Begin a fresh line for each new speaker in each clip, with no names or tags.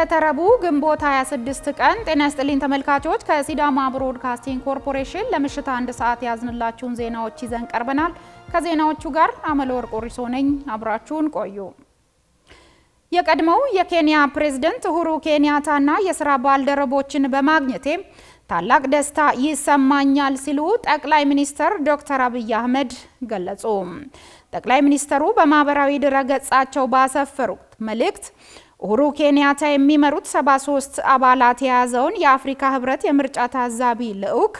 የዕለተ ረቡዕ ግንቦት 26 ቀን ጤና ይስጥልኝ ተመልካቾች ከሲዳማ ብሮድካስቲንግ ኮርፖሬሽን ለምሽት 1 ሰዓት ያዝንላችሁን ዜናዎች ይዘን ቀርበናል። ከዜናዎቹ ጋር አመለወርቅ ኦሪሶ ነኝ። አብራችሁን ቆዩ። የቀድሞው የኬንያ ፕሬዝዳንት ኡሁሩ ኬንያታና የሥራ ባልደረቦችን በማግኘቴ ታላቅ ደስታ ይሰማኛል ሲሉ ጠቅላይ ሚኒስትር ዶክተር አብይ አህመድ ገለጹ። ጠቅላይ ሚኒስትሩ በማህበራዊ ድረገጻቸው ባሰፈሩት መልእክት ኡሁሩ ኬንያታ የሚመሩት 73 አባላት የያዘውን የአፍሪካ ህብረት የምርጫ ታዛቢ ልዑክ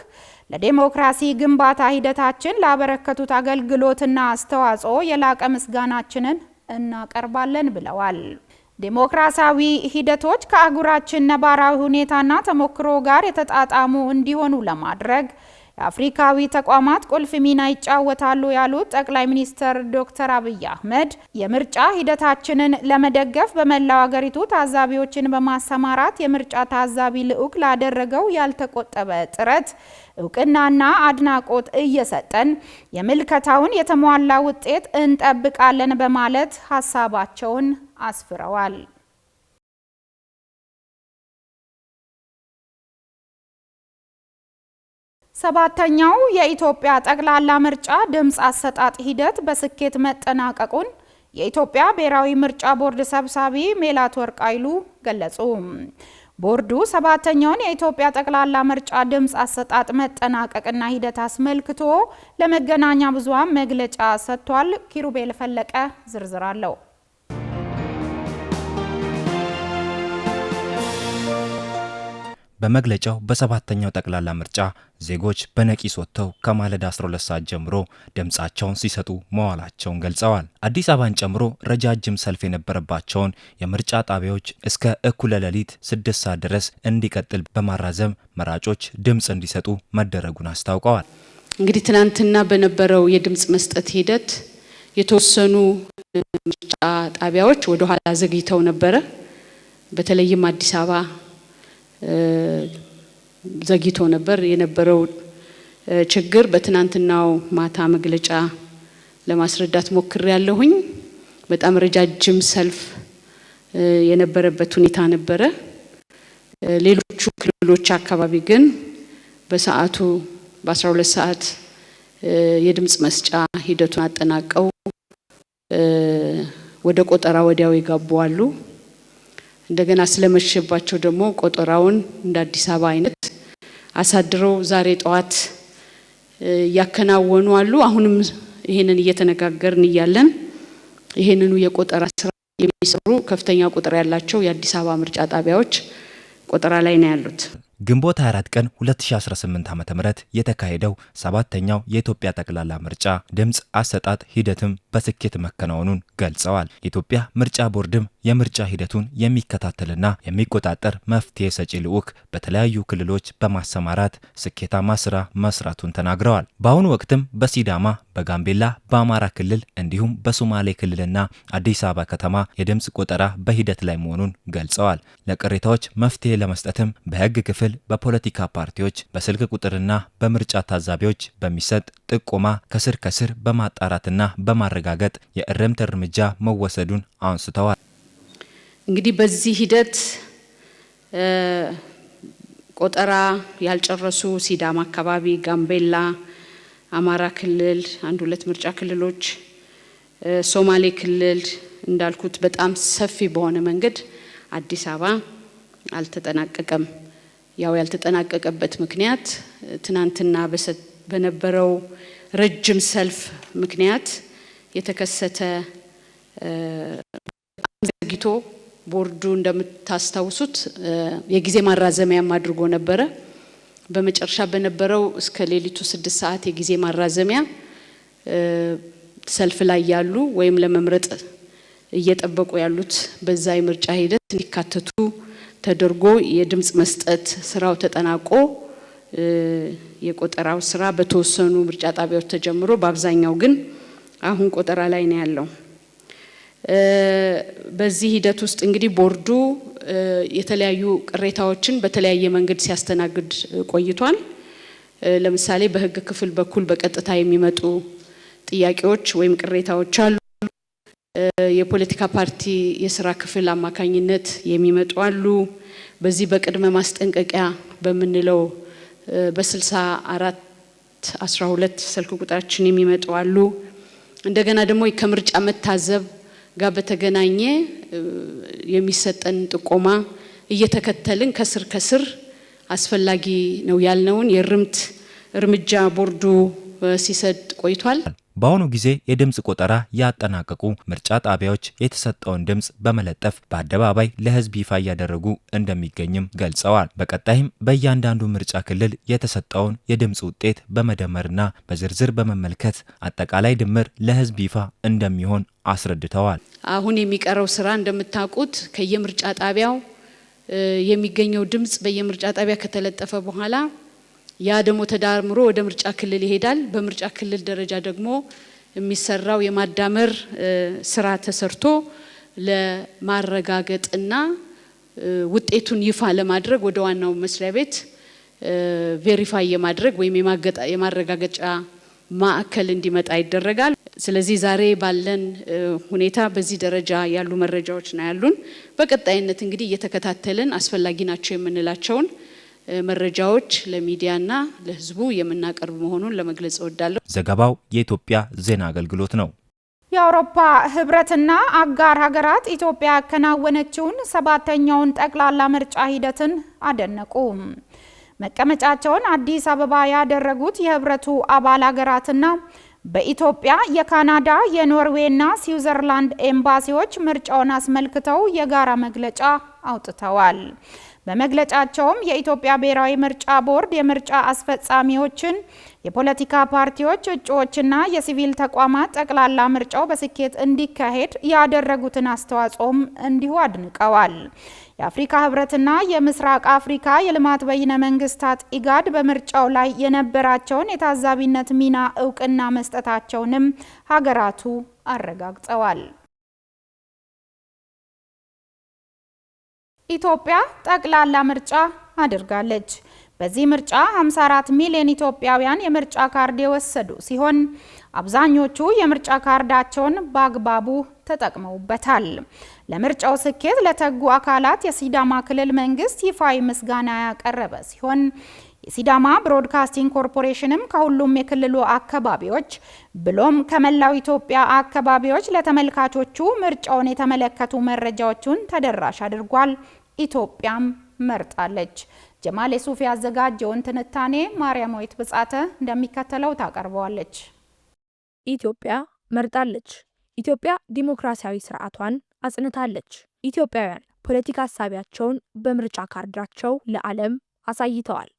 ለዲሞክራሲ ግንባታ ሂደታችን ላበረከቱት አገልግሎትና አስተዋጽኦ የላቀ ምስጋናችንን እናቀርባለን ብለዋል። ዲሞክራሲያዊ ሂደቶች ከአህጉራችን ነባራዊ ሁኔታና ተሞክሮ ጋር የተጣጣሙ እንዲሆኑ ለማድረግ የአፍሪካዊ ተቋማት ቁልፍ ሚና ይጫወታሉ ያሉት ጠቅላይ ሚኒስትር ዶክተር አብይ አህመድ የምርጫ ሂደታችንን ለመደገፍ በመላው ሀገሪቱ ታዛቢዎችን በማሰማራት የምርጫ ታዛቢ ልዑክ ላደረገው ያልተቆጠበ ጥረት እውቅናና አድናቆት እየሰጠን የምልከታውን የተሟላ ውጤት እንጠብቃለን በማለት ሀሳባቸውን አስፍረዋል። ሰባተኛው የኢትዮጵያ ጠቅላላ ምርጫ ድምጽ አሰጣጥ ሂደት በስኬት መጠናቀቁን የኢትዮጵያ ብሔራዊ ምርጫ ቦርድ ሰብሳቢ ሜላትወርቅ ኃይሉ ገለጹ። ቦርዱ ሰባተኛውን የኢትዮጵያ ጠቅላላ ምርጫ ድምጽ አሰጣጥ መጠናቀቅና ሂደት አስመልክቶ ለመገናኛ ብዙሃን መግለጫ ሰጥቷል። ኪሩቤል ፈለቀ ዝርዝር አለው።
በመግለጫው በሰባተኛው ጠቅላላ ምርጫ ዜጎች በነቂስ ወጥተው ከማለዳ 12 ሰዓት ጀምሮ ድምጻቸውን ሲሰጡ መዋላቸውን ገልጸዋል። አዲስ አበባን ጨምሮ ረጃጅም ሰልፍ የነበረባቸውን የምርጫ ጣቢያዎች እስከ እኩለ ሌሊት 6 ሰዓት ድረስ እንዲቀጥል በማራዘም መራጮች ድምጽ እንዲሰጡ መደረጉን አስታውቀዋል።
እንግዲህ ትናንትና በነበረው የድምጽ መስጠት ሂደት የተወሰኑ ምርጫ ጣቢያዎች ወደ ኋላ ዘግይተው ነበረ። በተለይም አዲስ አበባ ዘግይቶ ነበር። የነበረው ችግር በትናንትናው ማታ መግለጫ ለማስረዳት ሞክሬያለሁኝ። በጣም ረጃጅም ሰልፍ የነበረበት ሁኔታ ነበረ። ሌሎቹ ክልሎች አካባቢ ግን በሰዓቱ በ12 ሰዓት የድምጽ መስጫ ሂደቱን አጠናቀው ወደ ቆጠራ ወዲያው ይገቡ አሉ። እንደገና ስለመሸባቸው ደግሞ ቆጠራውን እንደ አዲስ አበባ አይነት አሳድረው ዛሬ ጠዋት ያከናወኑ አሉ። አሁንም ይሄንን እየተነጋገርን እያለን ይሄንኑ የቆጠራ ስራ የሚሰሩ ከፍተኛ ቁጥር ያላቸው የአዲስ አበባ ምርጫ ጣቢያዎች ቆጠራ ላይ ነው ያሉት።
ግንቦት 24 ቀን 2018 ዓ.ም የተካሄደው ሰባተኛው የኢትዮጵያ ጠቅላላ ምርጫ ድምጽ አሰጣጥ ሂደትም በስኬት መከናወኑን ገልጸዋል። የኢትዮጵያ ምርጫ ቦርድም የምርጫ ሂደቱን የሚከታተልና የሚቆጣጠር መፍትሄ ሰጪ ልዑክ በተለያዩ ክልሎች በማሰማራት ስኬታማ ስራ መስራቱን ተናግረዋል። በአሁኑ ወቅትም በሲዳማ፣ በጋምቤላ፣ በአማራ ክልል እንዲሁም በሶማሌ ክልልና አዲስ አበባ ከተማ የድምጽ ቆጠራ በሂደት ላይ መሆኑን ገልጸዋል። ለቅሬታዎች መፍትሄ ለመስጠትም በህግ ክፍል በፖለቲካ ፓርቲዎች በስልክ ቁጥርና በምርጫ ታዛቢዎች በሚሰጥ ጥቆማ ከስር በማጣራትና በማረጋገጥ የእርምት እርምጃ መወሰዱን አንስተዋል።
እንግዲህ በዚህ ሂደት ቆጠራ ያልጨረሱ ሲዳማ አካባቢ፣ ጋምቤላ፣ አማራ ክልል 1-2 ምርጫ ክልሎች፣ ሶማሌ ክልል እንዳልኩት በጣም ሰፊ በሆነ መንገድ አዲስ አበባ አልተጠናቀቀም። ያው ያልተጠናቀቀበት ምክንያት ትናንትና በነበረው ረጅም ሰልፍ ምክንያት የተከሰተ ዘግይቶ ቦርዱ እንደምታስታውሱት የጊዜ ማራዘሚያም አድርጎ ነበረ። በመጨረሻ በነበረው እስከ ሌሊቱ 6 ሰዓት የጊዜ ማራዘሚያ ሰልፍ ላይ ያሉ ወይም ለመምረጥ እየጠበቁ ያሉት በዛ የምርጫ ሂደት እንዲካተቱ ተደርጎ የድምጽ መስጠት ስራው ተጠናቆ የቆጠራው ስራ በተወሰኑ ምርጫ ጣቢያዎች ተጀምሮ በአብዛኛው ግን አሁን ቆጠራ ላይ ነው ያለው። በዚህ ሂደት ውስጥ እንግዲህ ቦርዱ የተለያዩ ቅሬታዎችን በተለያየ መንገድ ሲያስተናግድ ቆይቷል። ለምሳሌ በህግ ክፍል በኩል በቀጥታ የሚመጡ ጥያቄዎች ወይም ቅሬታዎች አሉ። የፖለቲካ ፓርቲ የስራ ክፍል አማካኝነት የሚመጡ አሉ። በዚህ በቅድመ ማስጠንቀቂያ በመንለው በ6412 ስልክ ቁጥራችን የሚመጡ አሉ። እንደገና ደግሞ ከምርጫ መታዘብ ጋር በተገናኘ የሚሰጠን ጥቆማ እየተከተልን ከስር አስፈላጊ ነው ያልነውን የርምት እርምጃ ቦርዱ ሲሰጥ ቆይቷል።
በአሁኑ ጊዜ የድምጽ ቆጠራ ያጠናቀቁ ምርጫ ጣቢያዎች የተሰጠውን ድምጽ በመለጠፍ በአደባባይ ለሕዝብ ይፋ እያደረጉ እንደሚገኝም ገልጸዋል። በቀጣይም በእያንዳንዱ ምርጫ ክልል የተሰጠውን የድምጽ ውጤት በመደመርና በዝርዝር በመመልከት አጠቃላይ ድምር ለሕዝብ ይፋ እንደሚሆን አስረድተዋል።
አሁን የሚቀረው ስራ እንደምታውቁት ከየምርጫ ጣቢያው የሚገኘው ድምጽ በየምርጫ ጣቢያ ከተለጠፈ በኋላ ያ ደግሞ ተዳምሮ ወደ ምርጫ ክልል ይሄዳል። በምርጫ ክልል ደረጃ ደግሞ የሚሰራው የማዳመር ስራ ተሰርቶ ለማረጋገጥና ውጤቱን ይፋ ለማድረግ ወደ ዋናው መስሪያ ቤት ቬሪፋይ የማድረግ ወይም የማረጋገጫ ማዕከል እንዲመጣ ይደረጋል። ስለዚህ ዛሬ ባለን ሁኔታ በዚህ ደረጃ ያሉ መረጃዎች ነው ያሉን። በቀጣይነት እንግዲህ እየተከታተልን አስፈላጊ ናቸው የምንላቸውን መረጃዎች ለሚዲያና ለሕዝቡ የምናቀርብ መሆኑን ለመግለጽ እወዳለሁ።
ዘገባው የኢትዮጵያ ዜና አገልግሎት ነው።
የአውሮፓ ህብረትና አጋር ሀገራት ኢትዮጵያ ያከናወነችውን 7ኛውን ጠቅላላ ምርጫ ሂደትን አደነቁ። መቀመጫቸውን አዲስ አበባ ያደረጉት የህብረቱ አባል ሀገራትና በኢትዮጵያ የካናዳ የኖርዌይና ስዊዘርላንድ ኤምባሲዎች ምርጫውን አስመልክተው የጋራ መግለጫ አውጥተዋል። በመግለጫቸውም የኢትዮጵያ ብሔራዊ ምርጫ ቦርድ የምርጫ አስፈጻሚዎችን፣ የፖለቲካ ፓርቲዎች እጩዎችና የሲቪል ተቋማት ጠቅላላ ምርጫው በስኬት እንዲካሄድ ያደረጉትን አስተዋጽኦም እንዲሁ አድንቀዋል። የአፍሪካ ህብረትና የምስራቅ አፍሪካ የልማት በይነ መንግስታት ኢጋድ በምርጫው ላይ የነበራቸውን የታዛቢነት ሚና እውቅና መስጠታቸውንም ሀገራቱ አረጋግጠዋል። ኢትዮጵያ ጠቅላላ ምርጫ አድርጋለች። በዚህ ምርጫ 54 ሚሊዮን ኢትዮጵያውያን የምርጫ ካርድ የወሰዱ ሲሆን አብዛኞቹ የምርጫ ካርዳቸውን በአግባቡ ተጠቅመውበታል። ለምርጫው ስኬት ለተጉ አካላት የሲዳማ ክልል መንግስት ይፋዊ ምስጋና ያቀረበ ሲሆን የሲዳማ ብሮድካስቲንግ ኮርፖሬሽንም ከሁሉም የክልሉ አካባቢዎች ብሎም ከመላው ኢትዮጵያ አካባቢዎች ለተመልካቾቹ ምርጫውን የተመለከቱ መረጃዎችን ተደራሽ አድርጓል። ኢትዮጵያም መርጣለች። ጀማል የሱፍ ያዘጋጀውን ትንታኔ ማርያማዊት ብጻተ እንደሚከተለው ታቀርበዋለች።
ኢትዮጵያ መርጣለች። ኢትዮጵያ ዲሞክራሲያዊ ስርዓቷን አጽንታለች። ኢትዮጵያውያን ፖለቲካ ሀሳቢያቸውን በምርጫ ካርዳቸው ለዓለም አሳይተዋል።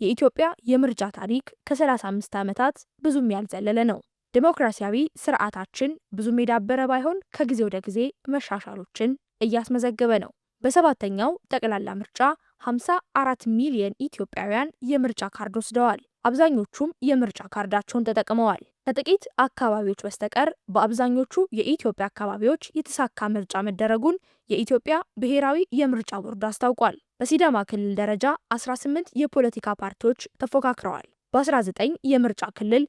የኢትዮጵያ የምርጫ ታሪክ ከ35 ዓመታት ብዙም ያልዘለለ ነው። ዲሞክራሲያዊ ስርዓታችን ብዙም የዳበረ ባይሆን ከጊዜ ወደ ጊዜ መሻሻሎችን እያስመዘገበ ነው። በ7ኛው ጠቅላላ ምርጫ 54 ሚሊዮን ኢትዮጵያውያን የምርጫ ካርድ ወስደዋል። አብዛኞቹም የምርጫ ካርዳቸውን ተጠቅመዋል። ከጥቂት አካባቢዎች በስተቀር በአብዛኞቹ የኢትዮጵያ አካባቢዎች የተሳካ ምርጫ መደረጉን የኢትዮጵያ ብሔራዊ የምርጫ ቦርድ አስታውቋል። በሲዳማ ክልል ደረጃ 18 የፖለቲካ ፓርቲዎች ተፎካክረዋል። በ19 የምርጫ ክልል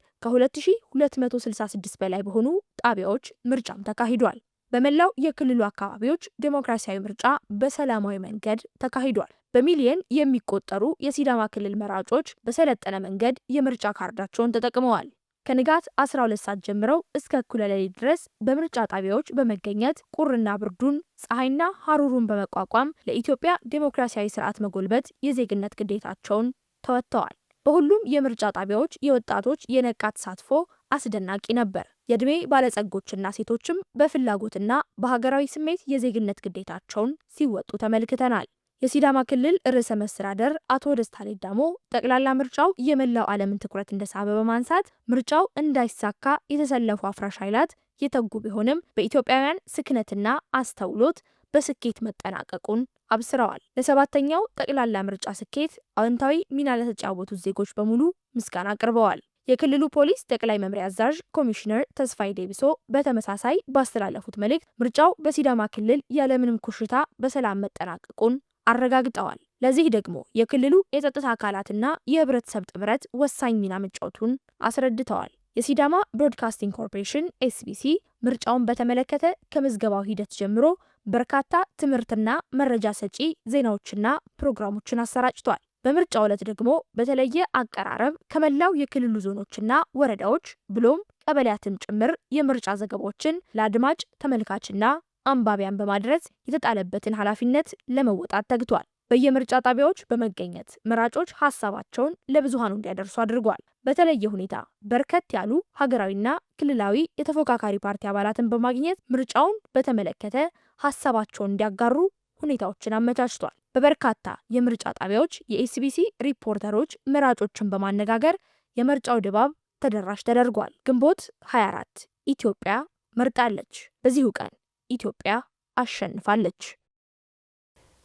ከ2266 በላይ በሆኑ ጣቢያዎች ምርጫም ተካሂዷል። በመላው የክልሉ አካባቢዎች ዴሞክራሲያዊ ምርጫ በሰላማዊ መንገድ ተካሂዷል። በሚሊየን የሚቆጠሩ የሲዳማ ክልል መራጮች በሰለጠነ መንገድ የምርጫ ካርዳቸውን ተጠቅመዋል። ከንጋት 12 ሰዓት ጀምረው እስከ እኩለ ሌሊት ድረስ በምርጫ ጣቢያዎች በመገኘት ቁርና ብርዱን፣ ፀሐይና ሀሩሩን በመቋቋም ለኢትዮጵያ ዴሞክራሲያዊ ስርዓት መጎልበት የዜግነት ግዴታቸውን ተወጥተዋል። በሁሉም የምርጫ ጣቢያዎች የወጣቶች የነቃ ተሳትፎ አስደናቂ ነበር። የዕድሜ ባለጸጎችና ሴቶችም በፍላጎትና በሀገራዊ ስሜት የዜግነት ግዴታቸውን ሲወጡ ተመልክተናል። የሲዳማ ክልል ርዕሰ መስተዳደር አቶ ደስታ ሌዳሞ ጠቅላላ ምርጫው የመላው ዓለምን ትኩረት እንደሳበ በማንሳት ምርጫው እንዳይሳካ የተሰለፉ አፍራሽ ኃይላት የተጉ ቢሆንም በኢትዮጵያውያን ስክነትና አስተውሎት በስኬት መጠናቀቁን አብስረዋል። ለ7ኛው ጠቅላላ ምርጫ ስኬት አዎንታዊ ሚና ለተጫወቱት ዜጎች በሙሉ ምስጋና አቅርበዋል። የክልሉ ፖሊስ ጠቅላይ መምሪያ አዛዥ ኮሚሽነር ተስፋይ ዴቢሶ በተመሳሳይ ባስተላለፉት መልእክት ምርጫው በሲዳማ ክልል ያለምንም ኩሽታ በሰላም መጠናቀቁን አረጋግጠዋል። ለዚህ ደግሞ የክልሉ የጸጥታ አካላትና የህብረተሰብ ጥምረት ወሳኝ ሚና መጫወቱን አስረድተዋል። የሲዳማ ብሮድካስቲንግ ኮርፖሬሽን ኤስቢሲ ምርጫውን በተመለከተ ከምዝገባው ሂደት ጀምሮ በርካታ ትምህርትና መረጃ ሰጪ ዜናዎችና ፕሮግራሞችን አሰራጭቷል። በምርጫው ዕለት ደግሞ በተለየ አቀራረብ ከመላው የክልሉ ዞኖችና ወረዳዎች ብሎም ቀበሌያትን ጭምር የምርጫ ዘገባዎችን ለአድማጭ ተመልካችና አንባቢያን በማድረስ የተጣለበትን ኃላፊነት ለመወጣት ተግቷል። በየምርጫ ጣቢያዎች በመገኘት መራጮች ሀሳባቸውን ለብዙሃኑ እንዲያደርሱ አድርጓል። በተለየ ሁኔታ በርከት ያሉ ሀገራዊና ክልላዊ የተፎካካሪ ፓርቲ አባላትን በማግኘት ምርጫውን በተመለከተ ሀሳባቸውን እንዲያጋሩ ሁኔታዎችን አመቻችቷል። በበርካታ የምርጫ ጣቢያዎች የኤስቢሲ ሪፖርተሮች መራጮችን በማነጋገር የምርጫው ድባብ ተደራሽ ተደርጓል። ግንቦት 24 ኢትዮጵያ መርጣለች። በዚሁ ቀን ኢትዮጵያ አሸንፋለች።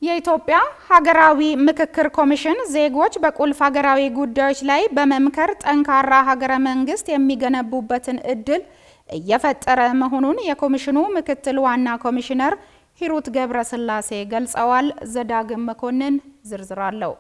የኢትዮጵያ ሀገራዊ ምክክር ኮሚሽን ዜጎች በቁልፍ ሀገራዊ ጉዳዮች ላይ በመምከር ጠንካራ ሀገረ መንግስት የሚገነቡበትን እድል እየፈጠረ መሆኑን የኮሚሽኑ ምክትል ዋና ኮሚሽነር ሂሩት ገብረስላሴ ገልጸዋል። ዘዳግም መኮንን ዝርዝር አለው።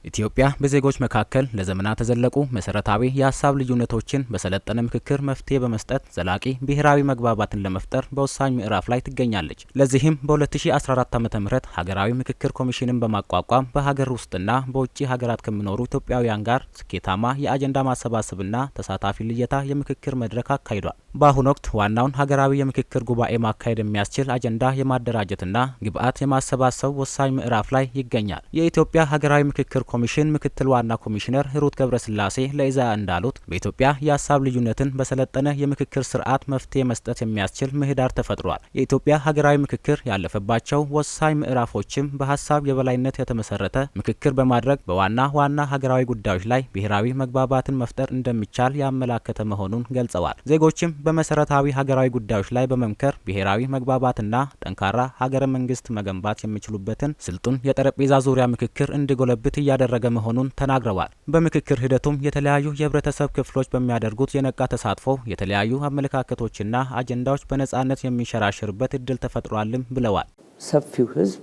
ኢትዮጵያ በዜጎች መካከል ለዘመናት ተዘለቁ መሰረታዊ የሀሳብ ልዩነቶችን በሰለጠነ ምክክር መፍትሄ በመስጠት ዘላቂ ብሔራዊ መግባባትን ለመፍጠር በወሳኝ ምዕራፍ ላይ ትገኛለች። ለዚህም በ2014 ዓ.ም ሀገራዊ ምክክር ኮሚሽንን በማቋቋም በሀገር ውስጥና በውጭ ሀገራት ከሚኖሩ ኢትዮጵያውያን ጋር ስኬታማ የአጀንዳ ማሰባሰብና ተሳታፊ ልየታ የምክክር መድረክ አካሂዷል። በአሁኑ ወቅት ዋናውን ሀገራዊ የምክክር ጉባኤ ማካሄድ የሚያስችል አጀንዳ የማደራጀትና ግብዓት የማሰባሰብ ወሳኝ ምዕራፍ ላይ ይገኛል። የኢትዮጵያ ሀገራዊ ምክክር ኮሚሽን ምክትል ዋና ኮሚሽነር ሂሩት ገብረስላሴ ለኢዜአ እንዳሉት በኢትዮጵያ የሀሳብ ልዩነትን በሰለጠነ የምክክር ስርዓት መፍትሄ መስጠት የሚያስችል ምህዳር ተፈጥሯል። የኢትዮጵያ ሀገራዊ ምክክር ያለፈባቸው ወሳኝ ምዕራፎችም በሀሳብ የበላይነት የተመሰረተ ምክክር በማድረግ በዋና ዋና ሀገራዊ ጉዳዮች ላይ ብሔራዊ መግባባትን መፍጠር እንደሚቻል ያመላከተ መሆኑን ገልጸዋል። ዜጎችም በመሰረታዊ ሀገራዊ ጉዳዮች ላይ በመምከር ብሔራዊ መግባባትና ጠንካራ ሀገረ መንግስት መገንባት የሚችሉበትን ስልጡን የጠረጴዛ ዙሪያ ምክክር እንዲጎለብት እያደረገ መሆኑን ተናግረዋል። በምክክር ሂደቱም የተለያዩ የህብረተሰብ ክፍሎች በሚያደርጉት የነቃ ተሳትፎ የተለያዩ አመለካከቶችና አጀንዳዎች በነጻነት የሚንሸራሸርበት እድል ተፈጥሯልም ብለዋል።
ሰፊው ህዝብ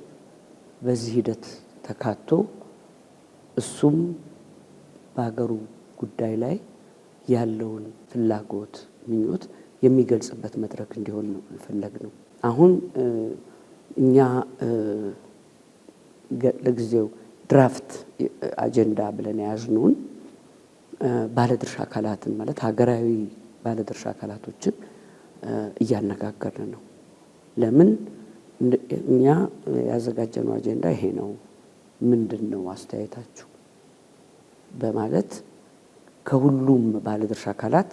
በዚህ ሂደት ተካቶ እሱም በሀገሩ ጉዳይ ላይ ያለውን ፍላጎት፣ ምኞት የሚገልጽበት መድረክ እንዲሆን ነው የፈለግነው። አሁን እኛ ለጊዜው ድራፍት አጀንዳ ብለን የያዝነውን ባለድርሻ አካላትን ማለት ሀገራዊ ባለድርሻ አካላቶችን እያነጋገርን ነው። ለምን እኛ ያዘጋጀነው አጀንዳ ይሄ ነው፣ ምንድን ነው አስተያየታችሁ በማለት ከሁሉም ባለድርሻ አካላት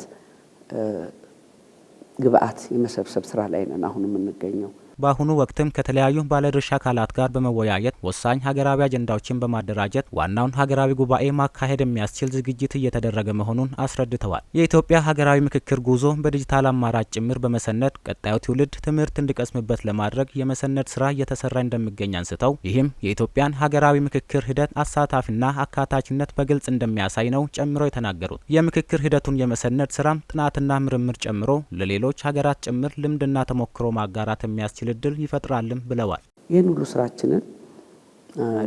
ግብአት የመሰብሰብ ስራ ላይ ነን አሁን የምንገኘው።
በአሁኑ ወቅትም ከተለያዩ ባለድርሻ አካላት ጋር በመወያየት ወሳኝ ሀገራዊ አጀንዳዎችን በማደራጀት ዋናውን ሀገራዊ ጉባኤ ማካሄድ የሚያስችል ዝግጅት እየተደረገ መሆኑን አስረድተዋል። የኢትዮጵያ ሀገራዊ ምክክር ጉዞ በዲጂታል አማራጭ ጭምር በመሰነድ ቀጣዩ ትውልድ ትምህርት እንዲቀስምበት ለማድረግ የመሰነድ ስራ እየተሰራ እንደሚገኝ አንስተው ይህም የኢትዮጵያን ሀገራዊ ምክክር ሂደት አሳታፊና አካታችነት በግልጽ እንደሚያሳይ ነው ጨምሮ የተናገሩት። የምክክር ሂደቱን የመሰነድ ስራም ጥናትና ምርምር ጨምሮ ለሌሎች ሀገራት ጭምር ልምድና ተሞክሮ ማጋራት የሚያስችል እድል ይፈጥራልም ብለዋል።
ይህን ሁሉ ስራችንን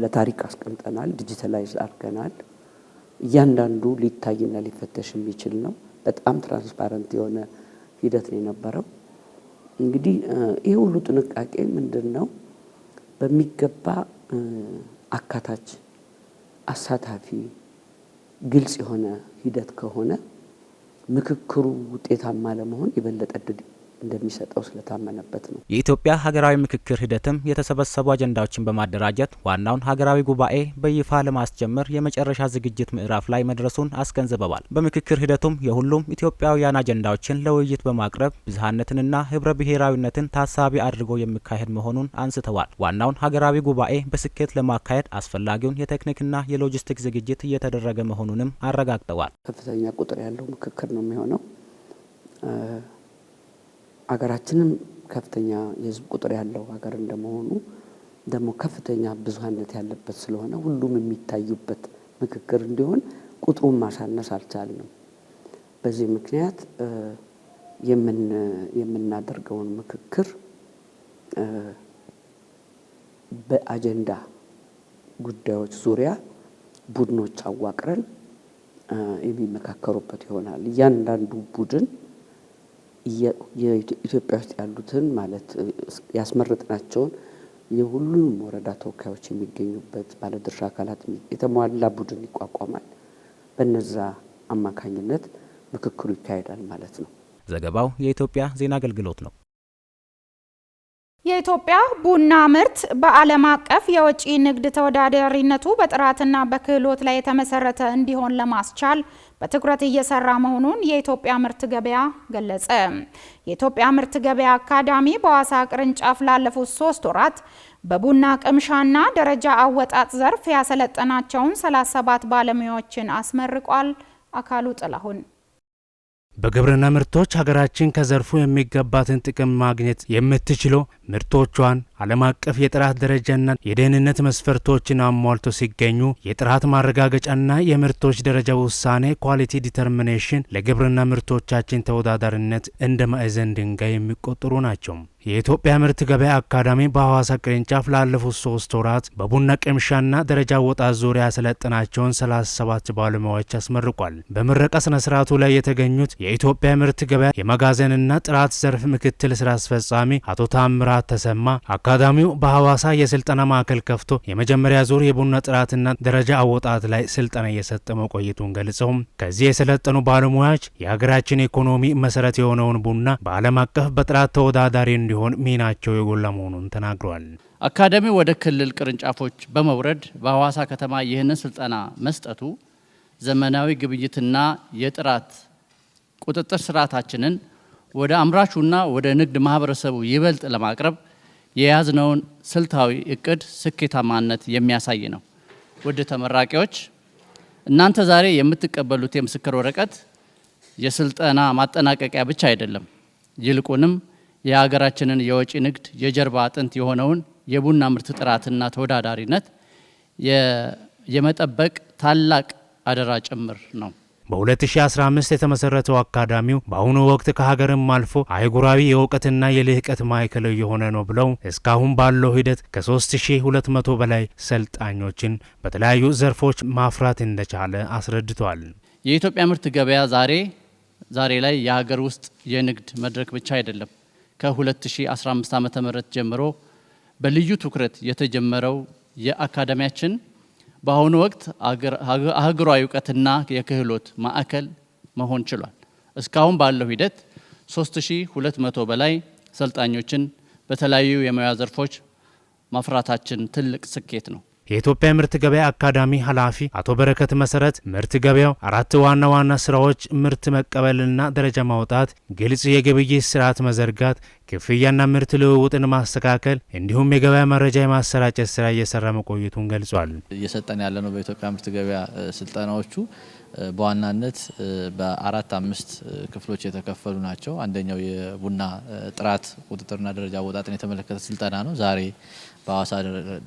ለታሪክ አስቀምጠናል፣ ዲጂታላይዝ አድርገናል። እያንዳንዱ ሊታይና ሊፈተሽ የሚችል ነው። በጣም ትራንስፓረንት የሆነ ሂደት ነው የነበረው። እንግዲህ ይህ ሁሉ ጥንቃቄ ምንድን ነው? በሚገባ አካታች፣ አሳታፊ፣ ግልጽ የሆነ ሂደት ከሆነ ምክክሩ ውጤታማ ለመሆን የበለጠ እንደሚሰጠው ስለታመነበት ነው።
የኢትዮጵያ ሀገራዊ ምክክር ሂደትም የተሰበሰቡ አጀንዳዎችን በማደራጀት ዋናውን ሀገራዊ ጉባኤ በይፋ ለማስጀመር የመጨረሻ ዝግጅት ምዕራፍ ላይ መድረሱን አስገንዝበዋል። በምክክር ሂደቱም የሁሉም ኢትዮጵያውያን አጀንዳዎችን ለውይይት በማቅረብ ብዝሃነትንና ህብረ ብሔራዊነትን ታሳቢ አድርጎ የሚካሄድ መሆኑን አንስተዋል። ዋናውን ሀገራዊ ጉባኤ በስኬት ለማካሄድ አስፈላጊውን የቴክኒክና የሎጂስቲክ ዝግጅት እየተደረገ መሆኑንም አረጋግጠዋል።
ከፍተኛ ቁጥር ያለው ምክክር ነው የሚሆነው። ሀገራችንም ከፍተኛ የህዝብ ቁጥር ያለው ሀገር እንደመሆኑ ደግሞ ከፍተኛ ብዙሃነት ያለበት ስለሆነ ሁሉም የሚታዩበት ምክክር እንዲሆን ቁጥሩን ማሳነስ አልቻልንም። በዚህ ምክንያት የምናደርገውን ምክክር በአጀንዳ ጉዳዮች ዙሪያ ቡድኖች አዋቅረን የሚመካከሩበት ይሆናል። እያንዳንዱ ቡድን የኢትዮጵያ ውስጥ ያሉትን ማለት ያስመረጥናቸውን የሁሉንም ወረዳ ተወካዮች የሚገኙበት ባለድርሻ አካላት የተሟላ ቡድን ይቋቋማል። በነዛ አማካኝነት ምክክሩ ይካሄዳል ማለት ነው።
ዘገባው የኢትዮጵያ ዜና አገልግሎት ነው።
የኢትዮጵያ ቡና ምርት በዓለም አቀፍ የውጭ ንግድ ተወዳዳሪነቱ በጥራትና በክህሎት ላይ የተመሰረተ እንዲሆን ለማስቻል በትኩረት እየሰራ መሆኑን የኢትዮጵያ ምርት ገበያ ገለጸ። የኢትዮጵያ ምርት ገበያ አካዳሚ በሐዋሳ ቅርንጫፍ ላለፉት 3 ወራት በቡና ቅምሻና ደረጃ አወጣጥ ዘርፍ ያሰለጠናቸውን 37 ባለሙያዎችን አስመርቋል። አካሉ ጥላሁን
በግብርና ምርቶች ሀገራችን ከዘርፉ የሚገባትን ጥቅም ማግኘት የምትችለው ምርቶቿን ዓለም አቀፍ የጥራት ደረጃና የደህንነት መስፈርቶችን አሟልቶ ሲገኙ የጥራት ማረጋገጫና የምርቶች ደረጃ ውሳኔ ኳሊቲ ዲተርሚኔሽን ለግብርና ምርቶቻችን ተወዳዳሪነት እንደ ማዕዘን ድንጋይ የሚቆጠሩ ናቸው። የኢትዮጵያ ምርት ገበያ አካዳሚ በሐዋሳ ቅርንጫፍ ላለፉት 3 ወራት በቡና ቅምሻና ደረጃ አወጣጥ ዙሪያ ያሰለጠናቸውን 37 ባለሙያዎች አስመርቋል። በምረቃ ስነ ስርዓቱ ላይ የተገኙት የኢትዮጵያ ምርት ገበያ የመጋዘንና ጥራት ዘርፍ ምክትል ስራ አስፈጻሚ አቶ ታምራት ተሰማ አካዳሚው በሐዋሳ የስልጠና ማዕከል ከፍቶ የመጀመሪያ ዙር የቡና ጥራትና ደረጃ አወጣጥ ላይ ስልጠና እየሰጠ መቆየቱን ገልጸውም ከዚህ የሰለጠኑ ባለሙያዎች የሀገራችን ኢኮኖሚ መሰረት የሆነውን ቡና በዓለም አቀፍ በጥራት ተወዳዳሪ እንዲሆን ሚናቸው የጎላ መሆኑን ተናግረዋል።
አካዳሚው ወደ ክልል ቅርንጫፎች በመውረድ በሐዋሳ ከተማ ይህንን ስልጠና መስጠቱ ዘመናዊ ግብይትና የጥራት ቁጥጥር ስርዓታችንን ወደ አምራቹና ወደ ንግድ ማህበረሰቡ ይበልጥ ለማቅረብ የያዝነውን ስልታዊ እቅድ ስኬታማነት የሚያሳይ ነው። ውድ ተመራቂዎች፣ እናንተ ዛሬ የምትቀበሉት የምስክር ወረቀት የስልጠና ማጠናቀቂያ ብቻ አይደለም። ይልቁንም የሀገራችንን የወጪ ንግድ የጀርባ አጥንት የሆነውን የቡና ምርት ጥራትና ተወዳዳሪነት የመጠበቅ ታላቅ አደራ ጭምር ነው።
በ2015 የተመሰረተው አካዳሚው በአሁኑ ወቅት ከሀገርም አልፎ አህጉራዊ የእውቀትና የልህቀት ማዕከል የሆነ ነው ብለው እስካሁን ባለው ሂደት ከ3200 በላይ ሰልጣኞችን በተለያዩ ዘርፎች ማፍራት እንደቻለ አስረድቷል።
የኢትዮጵያ ምርት ገበያ ዛሬ ላይ የሀገር ውስጥ የንግድ መድረክ ብቻ አይደለም። ከ2015 ዓ.ም ጀምሮ በልዩ ትኩረት የተጀመረው የአካዳሚያችን በአሁኑ ወቅት አህጉራዊ እውቀትና የክህሎት ማዕከል መሆን ችሏል። እስካሁን ባለው ሂደት 3200 በላይ ሰልጣኞችን በተለያዩ የሙያ ዘርፎች ማፍራታችን ትልቅ ስኬት ነው።
የኢትዮጵያ ምርት ገበያ አካዳሚ ኃላፊ አቶ በረከት መሰረት ምርት ገበያው 4 ዋና ስራዎች ምርት መቀበልና ደረጃ ማውጣት፣ ግልጽ የግብይት ስርዓት መዘርጋት፣ ክፍያና ምርት ልውውጥን ማስተካከል እንዲሁም የገበያ መረጃ የማሰራጨት ስራ እየሰራ መቆየቱን ገልጿል።
እየሰጠን ያለነው በኢትዮጵያ ምርት ገበያ ስልጠናዎቹ በዋናነት በ4-5 ክፍሎች የተከፈሉ ናቸው። አንደኛው የቡና ጥራት ቁጥጥርና ደረጃ አወጣጥን የተመለከተ ስልጠና ነው። ዛሬ በሐዋሳ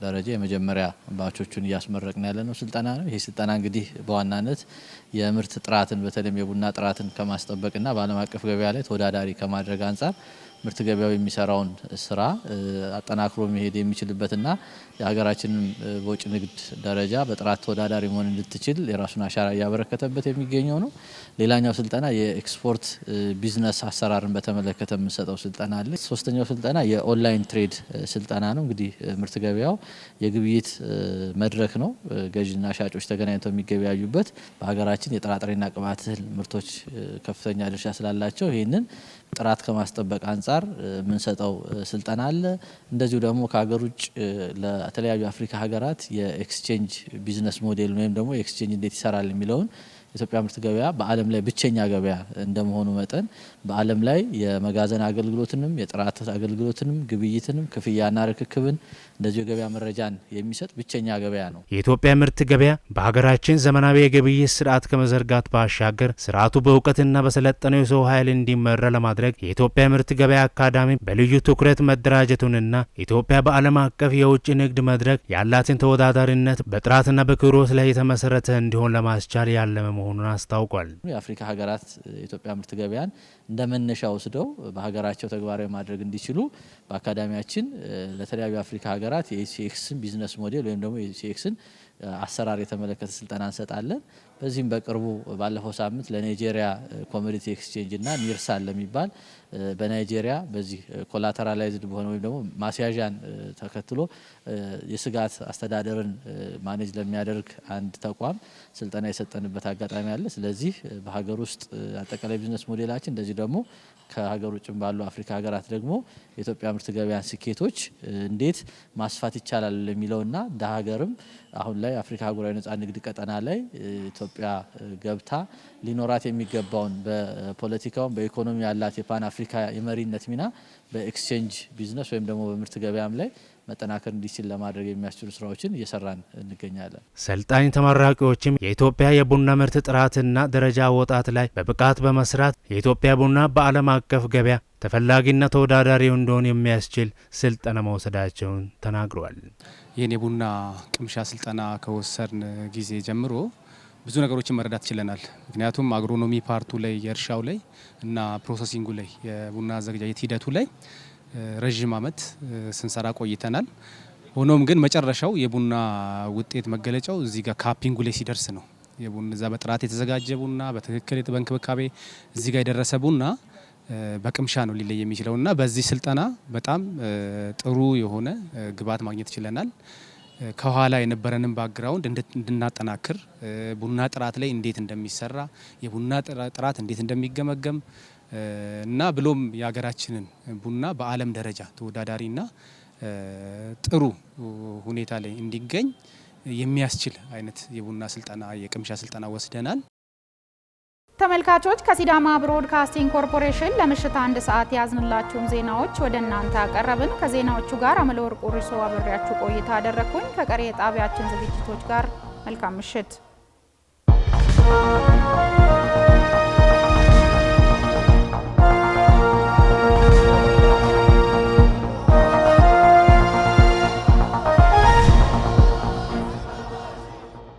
ደረጃ የመጀመሪያ ባቾቹን እያስመረቅን ያለነው ስልጠና ነው። ይህ ስልጠና እንግዲህ በዋናነት የምርት ጥራትን በተለይም የቡና ጥራትን ከማስጠበቅና በዓለም አቀፍ ገበያ ላይ ተወዳዳሪ ከማድረግ አንጻር ምርት ገበያው የሚሰራውን ስራ አጠናክሮ መሄድ የሚችልበትና የሀገራችንን በውጭ ንግድ ደረጃ በጥራት ተወዳዳሪ መሆን እንድትችል የራሱን አሻራ እያበረከተበት የሚገኘው ነው። ሌላኛው ስልጠና የኤክስፖርት ቢዝነስ አሰራርን በተመለከተ የምንሰጠው ስልጠና አለ። ሶስተኛው ስልጠና የኦንላይን ትሬድ ስልጠና ነው። እንግዲህ ምርት ገበያው የግብይት መድረክ ነው። ገዥና ሻጮች ተገናኝተው የሚገበያዩበት። በሀገራችን የጥራጥሬና ቅባት እህል ምርቶች ከፍተኛ ድርሻ ስላላቸው ይህንን ጥራት ከማስጠበቅ አንጻር የምንሰጠው ስልጠና አለ። እንደዚሁ ደግሞ ከሀገር ውጭ ለተለያዩ አፍሪካ ሀገራት የኤክስቼንጅ ቢዝነስ ሞዴል ወይም ደግሞ ኤክስቼንጅ እንዴት ይሰራል የሚለውን የኢትዮጵያ ምርት ገበያ በዓለም ላይ ብቸኛ ገበያ እንደመሆኑ መጠን በዓለም ላይ የመጋዘን አገልግሎትንም የጥራት አገልግሎትንም ግብይትንም ክፍያና ርክክብን እንደዚሁ የገበያ መረጃን የሚሰጥ ብቸኛ ገበያ ነው።
የኢትዮጵያ ምርት ገበያ በሀገራችን ዘመናዊ የግብይት ስርዓት ከመዘርጋት ባሻገር ስርዓቱ በእውቀትና በሰለጠነው የሰው ኃይል እንዲመራ ለማድረግ የኢትዮጵያ ምርት ገበያ አካዳሚ በልዩ ትኩረት መደራጀቱንና ኢትዮጵያ በዓለም አቀፍ የውጭ ንግድ መድረክ ያላትን ተወዳዳሪነት በጥራትና በክህሎት ላይ የተመሰረተ እንዲሆን ለማስቻል ያለመ መሆኑን አስታውቋል።
የአፍሪካ ሀገራት የኢትዮጵያ ምርት ገበያን እንደ መነሻ ወስደው በሀገራቸው ተግባራዊ ማድረግ እንዲችሉ በአካዳሚያችን ለተለያዩ የአፍሪካ ሀገራት የኢሲኤክስን ቢዝነስ ሞዴል ወይም ደግሞ የኢሲኤክስን አሰራር የተመለከተ ስልጠና እንሰጣለን። በዚህም በቅርቡ ባለፈው ሳምንት ለናይጄሪያ ኮሞዲቲ ኤክስቼንጅ እና ኒርሳል ለሚባል በናይጄሪያ በዚህ ኮላተራላይዝድ በሆነ ወይም ደግሞ ማስያዣን ተከትሎ የስጋት አስተዳደርን ማኔጅ ለሚያደርግ አንድ ተቋም ስልጠና የሰጠንበት አጋጣሚ አለ። ስለዚህ በሀገር ውስጥ አጠቃላይ ቢዝነስ ሞዴላችን እንደዚህ ደግሞ ከሀገር ውጭም ባሉ አፍሪካ ሀገራት ደግሞ የኢትዮጵያ ምርት ገበያን ስኬቶች እንዴት ማስፋት ይቻላል ለሚለውና እንደ ሀገርም አሁን ላይ አፍሪካ አህጉራዊ ነጻ ንግድ ቀጠና ላይ ኢትዮጵያ ገብታ ሊኖራት የሚገባውን በፖለቲካውም በኢኮኖሚ ያላት የፓን አፍሪካ የመሪነት ሚና በኤክስቼንጅ ቢዝነስ ወይም ደግሞ በምርት ገበያም ላይ መጠናከር እንዲችል ለማድረግ የሚያስችሉ ስራዎችን እየሰራን እንገኛለን።
ሰልጣኝ ተመራቂዎችም የኢትዮጵያ የቡና ምርት ጥራትና ደረጃ አወጣጥ ላይ በብቃት በመስራት የኢትዮጵያ ቡና በዓለም አቀፍ ገበያ ተፈላጊና ተወዳዳሪ እንዲሆን የሚያስችል ስልጠና መውሰዳቸውን ተናግረዋል።
ይህን የቡና ቅምሻ ስልጠና ከወሰድን ጊዜ ጀምሮ ብዙ ነገሮችን መረዳት ችለናል። ምክንያቱም አግሮኖሚ ፓርቱ ላይ የእርሻው ላይ እና ፕሮሰሲንጉ ላይ የቡና አዘገጃጀት ሂደቱ ላይ ረዥም ዓመት ስንሰራ ቆይተናል። ሆኖም ግን መጨረሻው የቡና ውጤት መገለጫው እዚህ ጋር ካፒንጉ ላይ ሲደርስ ነው። የቡና እዛ በጥራት የተዘጋጀ ቡና በትክክል በእንክብካቤ እዚህ ጋር የደረሰ ቡና በቅምሻ ነው ሊለይ የሚችለውና በዚህ ስልጠና በጣም ጥሩ የሆነ ግብዓት ማግኘት ችለናል። ከኋላ የነበረንን ባክግራውንድ እንድናጠናክር ቡና ጥራት ላይ እንዴት እንደሚሰራ የቡና ጥራት እንዴት እንደሚገመገም እና ብሎም የሀገራችንን ቡና በዓለም ደረጃ ተወዳዳሪና ጥሩ ሁኔታ ላይ እንዲገኝ የሚያስችል አይነት የቡና ስልጠና የቅምሻ ስልጠና ወስደናል።
ተመልካቾች ከሲዳማ ብሮድካስቲንግ ኮርፖሬሽን ለምሽት 1 ሰዓት ያዝንላችሁን ዜናዎች ወደ እናንተ አቀረብን። ከዜናዎቹ ጋር አመለወርቅ ሪሶ አብሬያችሁ ቆይታ አደረኩኝ። ከቀሪ የጣቢያችን ዝግጅቶች ጋር መልካም ምሽት።